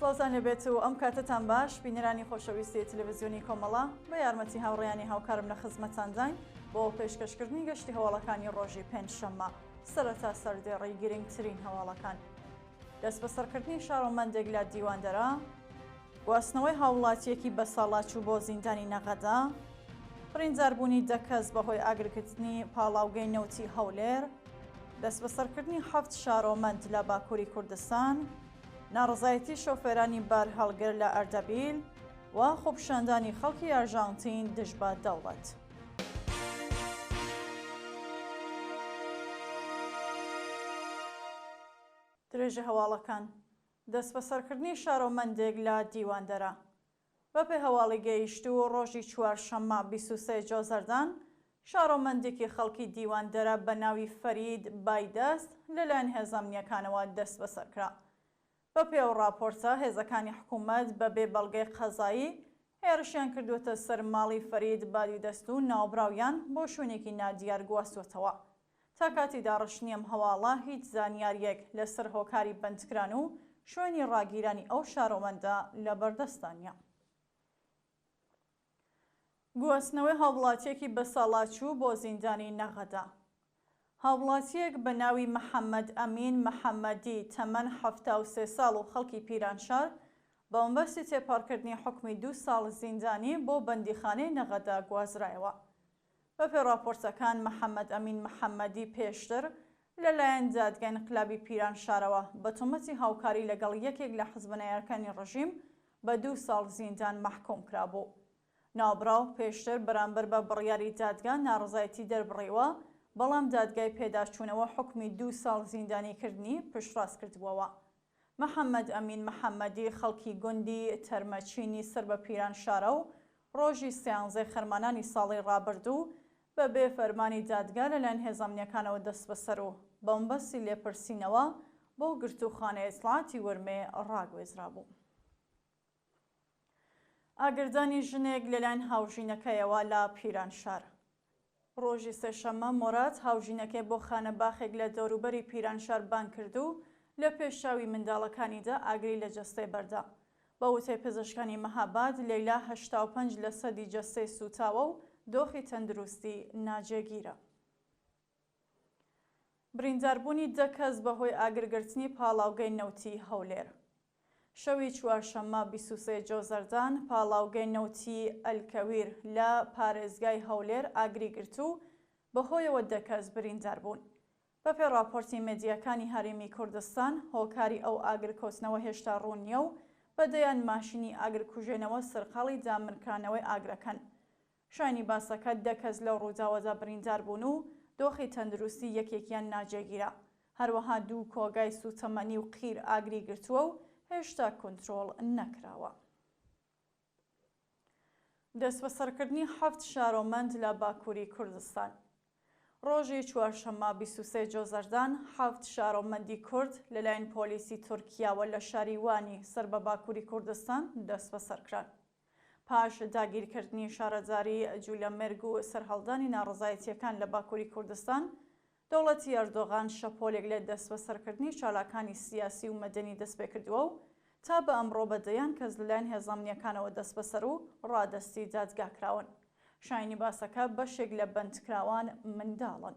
سڵاتان لەبێت و ئەم کاتتان باش بینەرانی خۆشەویستی تەلەڤیزیۆنی کۆمەڵە بە یارمەتی هاوڕێیانی هاوکارم لە خزمەتانداین بۆ پێشکەشکردنی گەشتی هەواڵەکانی ڕۆژی پێنجشەممە سەرەتا سەردێڕی گرنگترین هەواڵەکان. دەست بە سەرکردنی شارۆمەندێک لە دیواندەرە، گواستنەوەی هاوڵاتیەکی بە ساڵاچوو بۆ زیندانی نەغەدا، برینداربوونی 10 کەس بەهۆی ئاگرکردنی پاڵاوگەی نەوتی هەولێر، دەست بە سەرکردنی 7 شارۆمەند لە باکووری کوردستان، ناڕزایەتی شۆفێرانی بار هەڵگر لە ئەردەبیل و خۆپیشاندانی خەڵکی ئەرژانتین دژ بە دەوڵەت. درێژە هەواڵەکان. دەست بە سەرکردنی شارۆمەندێک لە دیواندەرە. بەپێی هەواڵی گەیشتوو ڕۆژی چوارشەممە 23 جۆزەردان، شارۆمەندێکی خەڵکی دیواندەرە بە ناوی فەرید بایدەست لەلایەن هێزە ئەمنیەکانەوە دەست بەسەرکرا. بەپێی ئەو راپۆرتە هێزەکانی حکوومەت بەبێ بەڵگەی قەزایی هێرشیان کردوتە سەر ماڵی فەرید بایدەست و ناوبراویان بۆ شوێنێکی نادیار گواستوتەوە. تا کاتی داڕشتنی ئەم هەواڵە هیچ زانیاریەک لەسەر هۆکاری بەندکران و شوێنی ڕاگیرانی ئەو شارۆمەندە لە بەردەستانیە. گواستنەوەی هاوڵاتیەکی بە ساڵاچوو بۆ زیندانی نەغەدا. هاوڵاتیەک بە ناوی محەممەد ئەمین محەممەدی تەمەن 73 ساڵ و خەڵکی پیرانشار بە مەبەستی تێپەڕکردنی حکمی 2 ساڵ زیندانی بۆ بەندیخانەی نەغەدا گوازرایەوە. بەپێی راپۆرتەکان محەممەد ئەمین محەممەدی پێشتر لەلایەن دادگای انقلابی پیرانشارەوە بە تۆمەتی هاوکاری لەگەڵ یەکێک لە حزبەنەیارەکانی ڕژیم بە 2 ساڵ زیندان مەحکوم کرابوو. ناوبراو پێشتر بەرامبەر بە بڕیاری دادگا ناڕزایەتی دەربڕیوە، بەڵام دادگای پێداچوونەوە حکمی 2 ساڵ زیندانیکردنی پشتڕاست کردبووەوە. محەممەد ئەمین محەممەدی خەڵکی گوندی تەرمەچینی سەر بە پیرانشارە و ڕۆژی 13 خەرمانانی ساڵی ڕابردوو بەبێ فەرمانی دادگا لەلایەن هێزە ئەمنیەکانەوە دەست بەسەر و بە مەبەستی لێپرسینەوە بۆ گرتوخانەی ئیسڵاحاتی ورمێ ڕاگوێزرابوو. ئاگردانی ژنێک لەلایەن هاوژینەکەیەوە لە پیرانشار. ڕۆژی سێشەممە مۆرات هاوژینەکەی بۆ خانەباخێک لە دەوروبەری پیرانشار بان کرد و لە پێشاوی منداڵەکانیدا ئاگری لە جەستەی بەردا. بە وتەی پزیشکانی مەهاباد لەیلا 85% جەستەی سوتاوە و دۆخی تەندروستی ناجێگیرە. برینداربوونی 10 کەس بەهۆی ئاگرگرتنی پاڵاوگەی نەوتی هەولێر. شەوی چوارشەممە 23 جۆزەردان پاڵاوگەی نەوتی ئەلکەویر لە پارێزگای هەولێر ئاگری گرت و بەهۆیەوە 10 کەس بریندار بوون. بەپێی راپۆرتی مێدیەکانی هەرێمی کوردستان هۆکاری ئەو ئاگرکۆچنەوە هێشتا ڕوون نییە و بەدەیان ماشینی ئاگرکوژێنەوە سەرقاڵی دامرکانەوەی ئاگرەکەن. شایانی باسەکە 10 کەس لەو ڕووداوەدا بریندار بوون و دۆخی تەندروستی یەکێکیان ناجێگیرە. هەروەها 2 کۆگای سوتەمەنی و قیر ئاگری گرتووە و هێشتا کۆنترۆڵ نەکراوە. دەست بە سەرکردنی 7 شارۆمەند لە باکووری کوردستان. ڕۆژی چوارشەممە 23 جۆزەردان 7 شارۆمەندی کورد لەلایەن پۆلیسی تورکیاوە لە شاری وانی سەر بە باکووری کوردستان دەست بە سەرکران. پاش داگیرکردنی شارەزاری جوولەمێرگ و سەرهەڵدانی ناڕزایەتیەکان لە باکووری کوردستان، دەوڵەتی ئەردۆغان شەپۆلێک لە دەست بە سەرکردنی چالاکانی سیاسی و مەدەنی دەست پێ کردووە و تا بە ئەمڕۆ بەدەیان کەس لەلایەن هێزە ئەمنیەکانەوە دەست بەسەر و ڕادەستی دادگاکراون. شایانی باسەکە بەشێک لە بەندکراوان منداڵن.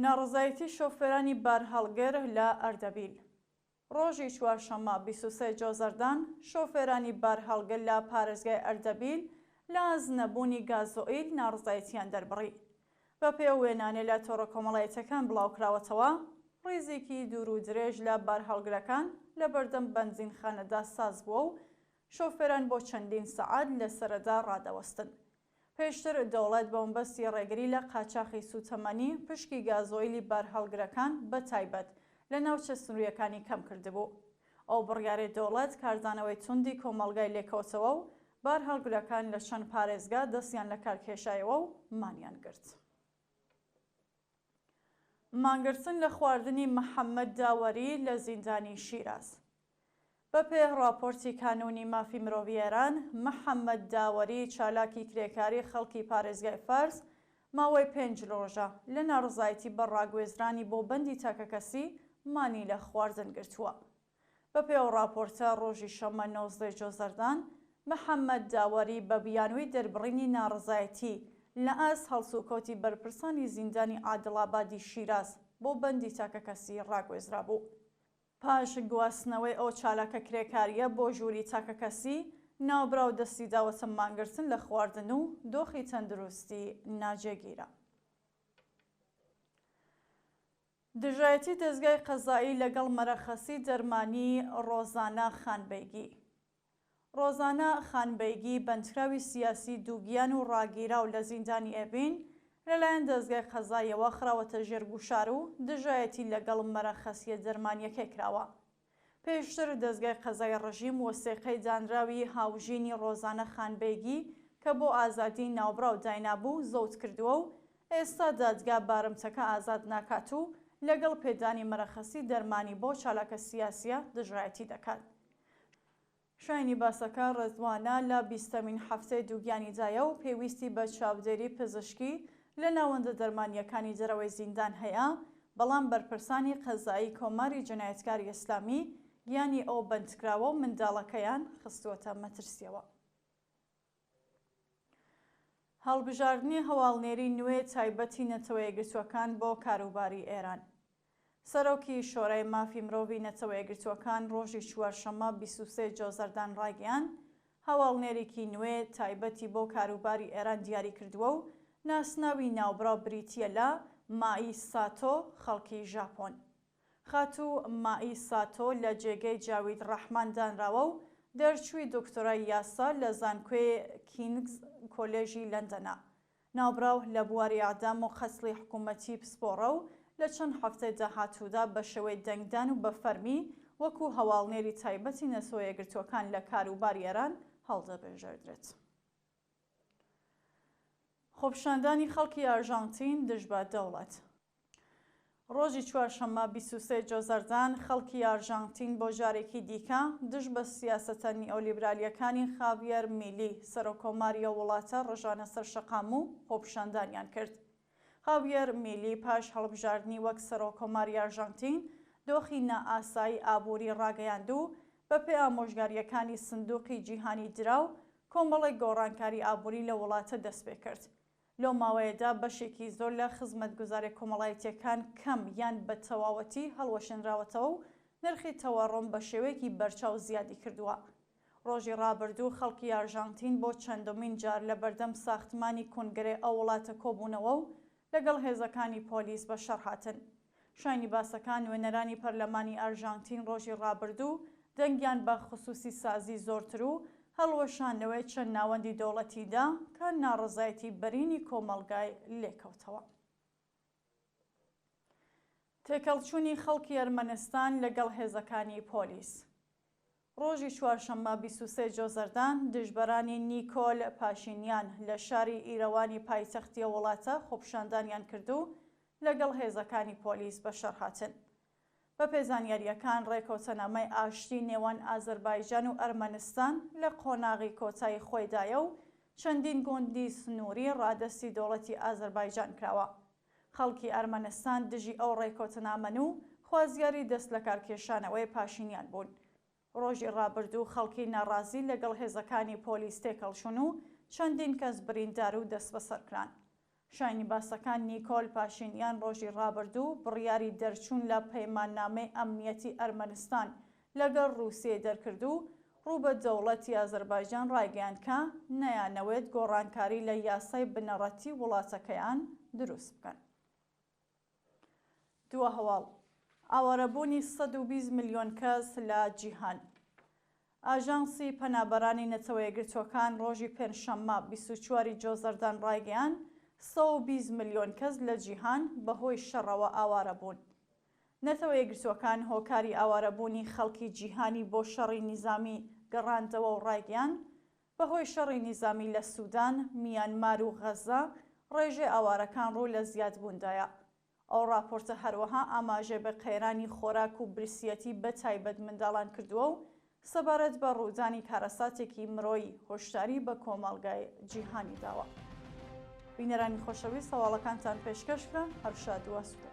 ناڕزایەتی شۆفێرانی بار هەڵگر لە ئەردەبیل. ڕۆژی چوارشەممە 23 جۆزەردان شۆفێرانی بار هەڵگر لە پارێزگای ئەردەبیل لە ئەزنەبوونی گازۆئیل ناڕزایەتیان دەربڕی. بەپێی وێنانێ لە تۆڕە کۆمەڵایەتەکان بڵاوکراوەتەوە، ڕیزێکی دوور و درێژ لە بار هەڵگرەکان لە بەردەم بەنزینخانەدا ساز بووە و شۆفێران بۆ چەندین سەعات لە سەرەدا ڕادەوەستن. پێشتر دەوڵەت بە مەبەستی ڕێگری لە قاچاقی سوتەمەنی پشکی گازۆئیلی بار هەڵگرەکان بە تایبەت لە ناوچە سنووریەکانی کەم کردبوو. ئەو بڕیارەی دەوڵەت کاردانەوەی توندی کۆمەڵگای لێکەوتەوە و بار هەڵگرەکان لە چەند پارێزگا دەستیان لە کارکێشایەوە و مانیان گرت. مانگرتن لە خواردنی محەممەد داوەری لە زیندانی شیراز. بەپێی راپۆرتی کانونی مافی مرۆڤیێران، محەممەد داوەری چالاکی کرێکاری خەڵکی پارێزگای فارس ماوەی 5 ڕۆژە لە ناڕزایەتی بە ڕاگوێزرانی بۆ بەندی تاکەکەسی مانی لە خواردن گرتووە. بەپێی راپۆرتە ڕۆژی شەمە 19 جۆزەردان محەممەد داوەری بە بیانووی دەربڕینی ناڕزایەتی لە ئاس هەڵسوکەوتی بەرپرسانی زیندانی عادڵابادی شیراز بۆ بەندی تاکە کەسی ڕاگوێزرا بوو. پاش گواستنەوەی ئەو چالاکە کرێکاریە بۆ ژووری تاکە کەسی ناوبراو دەستی داوەتە مانگرتن لە خواردن و دۆخی تەندروستی ناجێگیرە. دژایەتی دەستگای قەزایی لەگەڵ مەرەخەسی دەرمانی ڕۆزانە خانبەیگی. ڕۆزانە خانبەیگی بەندکراوی سیاسی دووگیان و ڕاگیراو لە زیندانی ئێڤین لەلایەن دەستگای قەزاییەوە خراوەتە ژێرگوشار و دژایەتی لەگەڵ مەرەخەسیە دەرمانیەکەی کراوە. پێشتر دەستگای قەزای ڕژیم وەسێقەی دانراوی هاوژینی ڕۆزانە خانبەیگی کە بۆ ئازادی ناوبراو داینابوو زەوت کردووە و ئێستا دادگا بارمچەکە ئازاد ناکات و لەگەڵ پێدانی مەرەخەسی دەرمانی بۆ چالاکە سیاسیە دژایەتی دەکات. شایانی باسەکە ڕێزوانە لە 20مین هەفتەی دووگیانیدایە و پێویستی بە چاودێری پزیشکی لە ناوەندە دەرمانیەکانی جەرەوەی زیندان هەیە، بەڵام بەرپرسانی قەزایی کۆماری جەنایەتکاری ئیسلامی گیانی ئەو بەندکراوە و منداڵەکەیان خستووەتە مەترسیەوە. هەڵبژاردننی هەواڵنێری نوێ تایبەتی نەتەوە یەکگرتووەکان بۆ کاروباری ئێران. سەرۆکی شۆرای مافی مرۆڤی نەتەوە یەکگرتووەکان ڕۆژی چوارشەممە 23 جۆزەردان ڕاگەیان هەواڵنێرێکی نوێ تایبەتی بۆ کاروباری ئێران دیاری کردووە و ناسناوی ناوبراو بریتیە لە مائی ساتۆ خەڵکی ژاپۆن. خاتوو مائی ساتۆ لە جێگەی جاوید ڕەحمان دانراوە و دەرچووی دکتۆرای یاسا لە زانکۆی کینگز کۆلێژی لەندەنە. ناوبراو لە بواری ئەعدام و قەتڵی حکوومەتی پسپۆڕە و لە چەند هەفتەی داهاتوودا بە شێوەی دەنگدان و بەفەرمی وەکو هەواڵنێری تایبەتی نەتەوە یەکگرتووەکان لە کاروباری ئێران هەڵدەبژێردرێت. خۆپیشاندانی خەڵکی ئارژەنتین دژبە دەوڵەت. ڕۆژی چوارشەممە 23 جۆزەردان خەڵکی ئارژەنتین بۆ جارێکی دیکە دژ بە سیاسەتە نیئۆلیبرالیەکانی خاڤیێر میلی سەرۆکۆماریە وڵاتە ڕژانە سەرشەقام و خۆپیشاندانیان کرد. خاڤیێر میلی پاش هەڵبژاردننی وەک سەرۆکۆماری ئارژەنتین دۆخی نائاسایی ئابووری ڕاگەیاند و بەپێی ئامۆژگاریەکانی سندوقی جیهانی دراو کۆمەڵی گۆڕانکاری ئابووری لە وڵاتە دەست پێ کرد. لەو ماوەیەدا بەشێکی زۆر لە خزمەتگوزاری کۆمەڵایەتیەکان کەم یان بە تەواوەتی هەڵوەشێنراوەتەوە و نرخی تەوەڕۆم بە شێوەیەکی بەرچاو زیادی کردووە. ڕۆژی ڕابردوو خەڵکی ئارژەنتین بۆ چەندەمین جار لە بەردەم ساختمانی کۆنگرێ ئەو وڵاتە کۆبوونەوە و لەگەڵ هێزەکانی پۆلیس بە شەڕهاتن. شایانی باسەکان نوێنەرانی پەرلەمانی ئارژەنتین ڕۆژی ڕابردوو دەنگیان بە خصوصی سازی زۆرتر و هەڵوەشاندنەوەی چەند ناوەندی دەوڵەتیدا کە ناڕزایەتی بەرینی کۆمەلگای لێکەوتەوە. تێکەڵچوونی خەڵکی ئەرمەنستان لەگەڵ هێزەکانی پۆلیس. ڕۆژی چوارشەممە 23 جۆزەردان دژبەرانی نیکۆل پاشینیان لە شاری ئیرەوانی پایتەختی وڵاتە خۆپیشاندانیان کرد و لەگەڵ هێزەکانی پۆلیس بە شەڕهاتن. بە پێزانیاریەکان ڕێکەوتەنامەی ئاشتی نێوان ئازەربایجان و ئەرمەنستان لە قۆناغی کۆتایی خۆیدایە و چەندین گوندی سنووری ڕادەستی دەوڵەتی ئازەربایجان کراوە. خەڵکی ئەرمەنستان دژی ئەو ڕێکەوتەنامەن و خوازیاری دەست لە کارکێشانەوەی پاشینیان بوون. ڕۆژی ڕابردوو خەڵکی ناڕازی لەگەڵ هێزەکانی پۆلیس تێکەڵچوون و چەندین کەس بریندار و دەست بەسەرکران. شایانی باسەکان نیکۆل پاشینیان ڕۆژی ڕابردوو بڕیاری دەرچوون لە پەیماننامەی ئەمنیەتی ئەرمەنستان لەگەڵ رووسیە دەرکرد و ڕوو بە دەوڵەتی ئازەربایجان ڕایگەیاند کە نەیانەوێت گۆڕانکاری لە یاسای بنەڕەتی وڵاتەکەیان دروست بکەن. دووە هەواڵ ئاوارەبوونی 120 ملیۆن کەس لە جیهان. ئاژانسی پەنابەرانی نەتەوە یەکگرتووەکان ڕۆژی پێنجشەممە 24 جۆزەردان ڕایگەیاند 120 ملیۆن کەس لە جیهان بەهۆی شەڕەوە ئاوارە بوون. نەتەوە یەکگرتووەکان هۆکاری ئاوارەبوونی خەڵکی جیهانی بۆ شەڕی نیزامی گەڕاندەوە و ڕایگەیاند بەهۆی شەڕی نیزامی لە سوودان، میانمار و غەزە ڕێژەی ئاوارەکان ڕوو لە زیادبووندایە. ئەو راپۆرتە هەروەها ئاماژە بە قەیرانی خۆراک و برسیەتی بە تایبەت منداڵان کردووە و سەبارەت بە ڕوودانی کارەساتێکی مرۆیی هۆشداری بە کۆمەڵگای جیهانی داوە. بینەرانی خۆشەویست هەواڵەکانتان پێشکەشکرا هەر شاد و ئاسوودە.